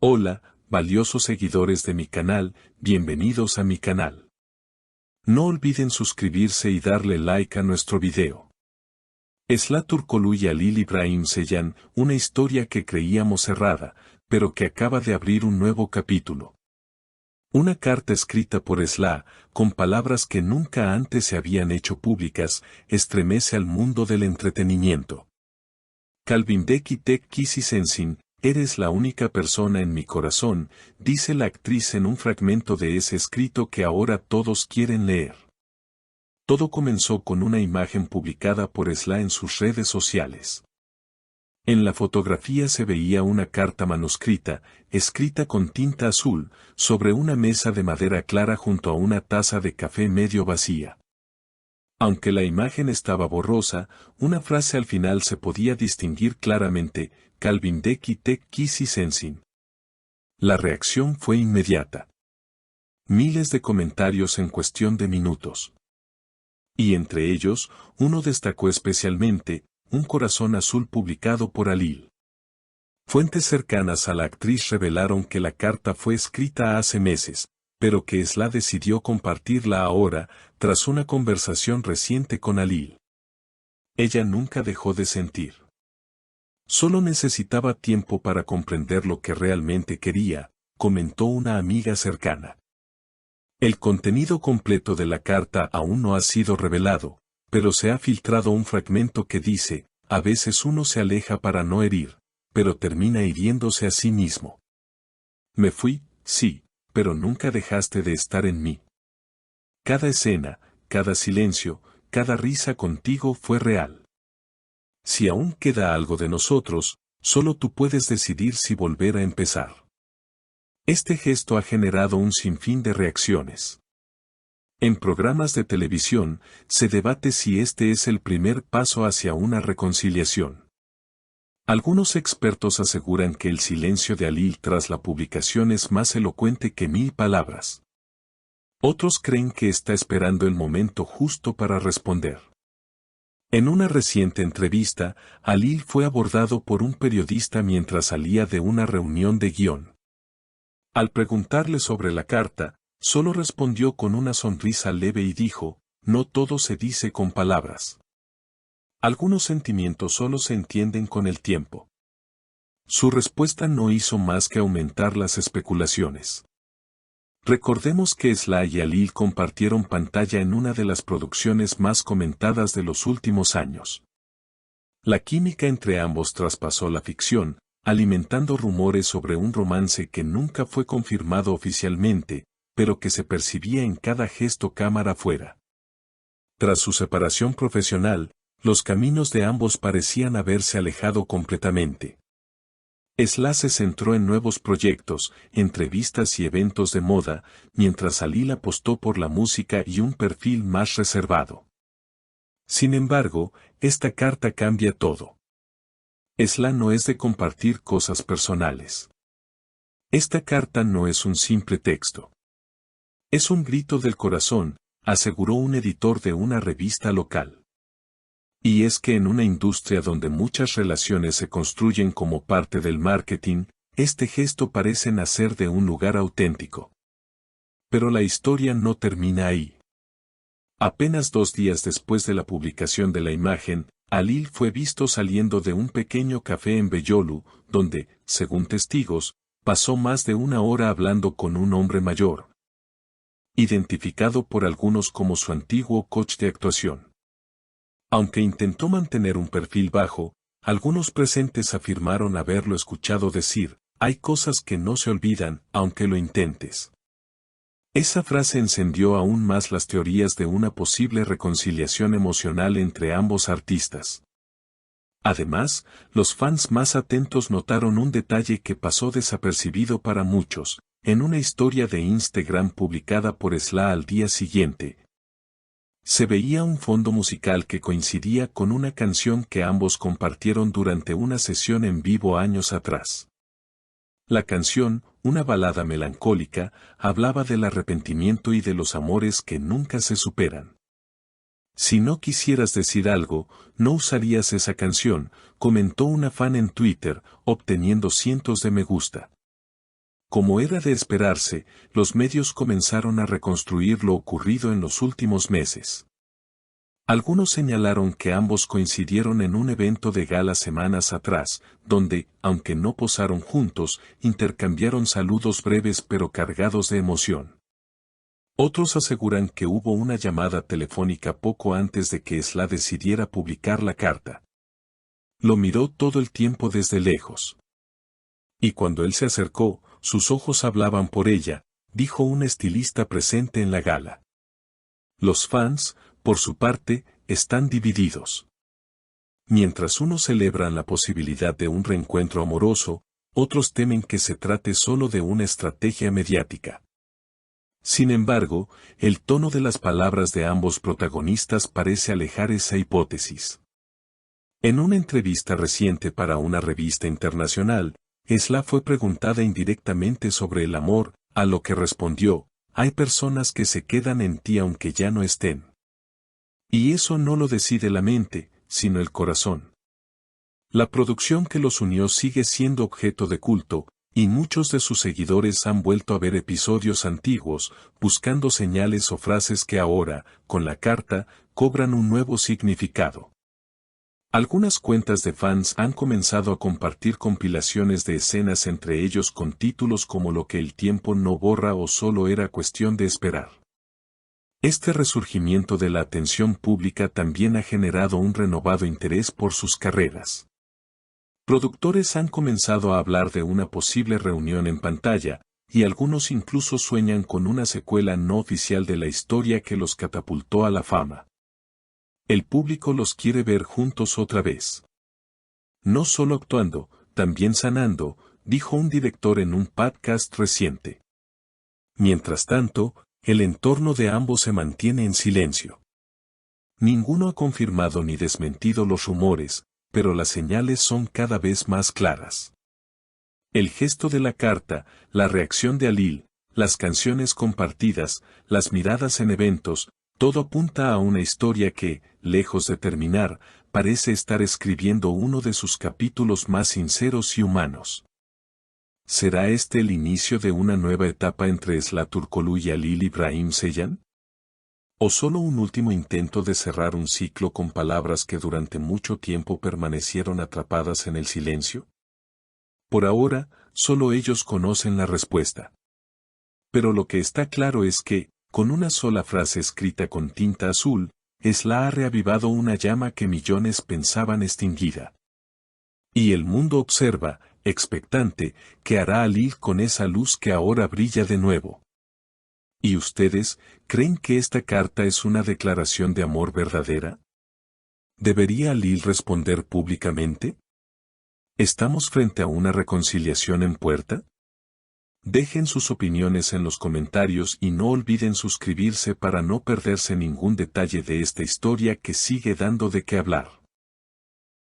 Hola, valiosos seguidores de mi canal, bienvenidos a mi canal. No olviden suscribirse y darle like a nuestro video. Esla Turkoglu y Halil İbrahim Ceylan, una historia que creíamos cerrada, pero que acaba de abrir un nuevo capítulo. Una carta escrita por Esla, con palabras que nunca antes se habían hecho públicas, estremece al mundo del entretenimiento. Kalbimdeki tek kişi sensin, eres la única persona en mi corazón, dice la actriz en un fragmento de ese escrito que ahora todos quieren leer. Todo comenzó con una imagen publicada por Esla en sus redes sociales. En la fotografía se veía una carta manuscrita, escrita con tinta azul, sobre una mesa de madera clara junto a una taza de café medio vacía. Aunque la imagen estaba borrosa, una frase al final se podía distinguir claramente, Kalbimdeki tek kişi sensin. La reacción fue inmediata. Miles de comentarios en cuestión de minutos. Y entre ellos, uno destacó especialmente, un corazón azul publicado por Halil. Fuentes cercanas a la actriz revelaron que la carta fue escrita hace meses, pero que Esla decidió compartirla ahora, tras una conversación reciente con Halil. Ella nunca dejó de sentir. Solo necesitaba tiempo para comprender lo que realmente quería, comentó una amiga cercana. El contenido completo de la carta aún no ha sido revelado, pero se ha filtrado un fragmento que dice, a veces uno se aleja para no herir, pero termina hiriéndose a sí mismo. Me fui, sí, pero nunca dejaste de estar en mí. Cada escena, cada silencio, cada risa contigo fue real. Si aún queda algo de nosotros, solo tú puedes decidir si volver a empezar. Este gesto ha generado un sinfín de reacciones. En programas de televisión, se debate si este es el primer paso hacia una reconciliación. Algunos expertos aseguran que el silencio de Halil tras la publicación es más elocuente que 1000 palabras. Otros creen que está esperando el momento justo para responder. En una reciente entrevista, Halil fue abordado por un periodista mientras salía de una reunión de guión. Al preguntarle sobre la carta, solo respondió con una sonrisa leve y dijo, no todo se dice con palabras. Algunos sentimientos solo se entienden con el tiempo. Su respuesta no hizo más que aumentar las especulaciones. Recordemos que Esla y Halil compartieron pantalla en una de las producciones más comentadas de los últimos años. La química entre ambos traspasó la ficción, alimentando rumores sobre un romance que nunca fue confirmado oficialmente, pero que se percibía en cada gesto cámara afuera. Tras su separación profesional, los caminos de ambos parecían haberse alejado completamente. Esla se centró en nuevos proyectos, entrevistas y eventos de moda, mientras Halil apostó por la música y un perfil más reservado. Sin embargo, esta carta cambia todo. Esla no es de compartir cosas personales. Esta carta no es un simple texto. Es un grito del corazón, aseguró un editor de una revista local. Y es que en una industria donde muchas relaciones se construyen como parte del marketing, este gesto parece nacer de un lugar auténtico. Pero la historia no termina ahí. Apenas 2 días después de la publicación de la imagen, Halil fue visto saliendo de un pequeño café en Beyoğlu, donde, según testigos, pasó más de 1 hora hablando con un hombre mayor, identificado por algunos como su antiguo coach de actuación. Aunque intentó mantener un perfil bajo, algunos presentes afirmaron haberlo escuchado decir, hay cosas que no se olvidan, aunque lo intentes. Esa frase encendió aún más las teorías de una posible reconciliación emocional entre ambos artistas. Además, los fans más atentos notaron un detalle que pasó desapercibido para muchos, en una historia de Instagram publicada por Esla al día siguiente. Se veía un fondo musical que coincidía con una canción que ambos compartieron durante una sesión en vivo años atrás. La canción, una balada melancólica, hablaba del arrepentimiento y de los amores que nunca se superan. Si no quisieras decir algo, no usarías esa canción, comentó una fan en Twitter, obteniendo cientos de me gusta. Como era de esperarse, los medios comenzaron a reconstruir lo ocurrido en los últimos meses. Algunos señalaron que ambos coincidieron en un evento de gala semanas atrás, donde, aunque no posaron juntos, intercambiaron saludos breves pero cargados de emoción. Otros aseguran que hubo una llamada telefónica poco antes de que Sla decidiera publicar la carta. Lo miró todo el tiempo desde lejos. Y cuando él se acercó, sus ojos hablaban por ella, dijo un estilista presente en la gala. Los fans, por su parte, están divididos. Mientras unos celebran la posibilidad de un reencuentro amoroso, otros temen que se trate solo de una estrategia mediática. Sin embargo, el tono de las palabras de ambos protagonistas parece alejar esa hipótesis. En una entrevista reciente para una revista internacional, Sla fue preguntada indirectamente sobre el amor, a lo que respondió: hay personas que se quedan en ti aunque ya no estén. Y eso no lo decide la mente, sino el corazón. La producción que los unió sigue siendo objeto de culto, y muchos de sus seguidores han vuelto a ver episodios antiguos, buscando señales o frases que ahora, con la carta, cobran un nuevo significado. Algunas cuentas de fans han comenzado a compartir compilaciones de escenas entre ellos con títulos como Lo que el tiempo no borra o Solo era cuestión de esperar. Este resurgimiento de la atención pública también ha generado un renovado interés por sus carreras. Productores han comenzado a hablar de una posible reunión en pantalla, y algunos incluso sueñan con una secuela no oficial de la historia que los catapultó a la fama. El público los quiere ver juntos otra vez. No solo actuando, también sanando, dijo un director en un podcast reciente. Mientras tanto, el entorno de ambos se mantiene en silencio. Ninguno ha confirmado ni desmentido los rumores, pero las señales son cada vez más claras. El gesto de la carta, la reacción de Alil, las canciones compartidas, las miradas en eventos, todo apunta a una historia que, lejos de terminar, parece estar escribiendo uno de sus capítulos más sinceros y humanos. ¿Será este el inicio de una nueva etapa entre Sla Turkoglu y Halil İbrahim Ceylan? ¿O solo un último intento de cerrar un ciclo con palabras que durante mucho tiempo permanecieron atrapadas en el silencio? Por ahora, solo ellos conocen la respuesta. Pero lo que está claro es que, con una sola frase escrita con tinta azul, Sla ha reavivado una llama que millones pensaban extinguida. Y el mundo observa, expectante, qué hará Halil con esa luz que ahora brilla de nuevo. ¿Y ustedes, creen que esta carta es una declaración de amor verdadera? ¿Debería Halil responder públicamente? ¿Estamos frente a una reconciliación en puerta? Dejen sus opiniones en los comentarios y no olviden suscribirse para no perderse ningún detalle de esta historia que sigue dando de qué hablar.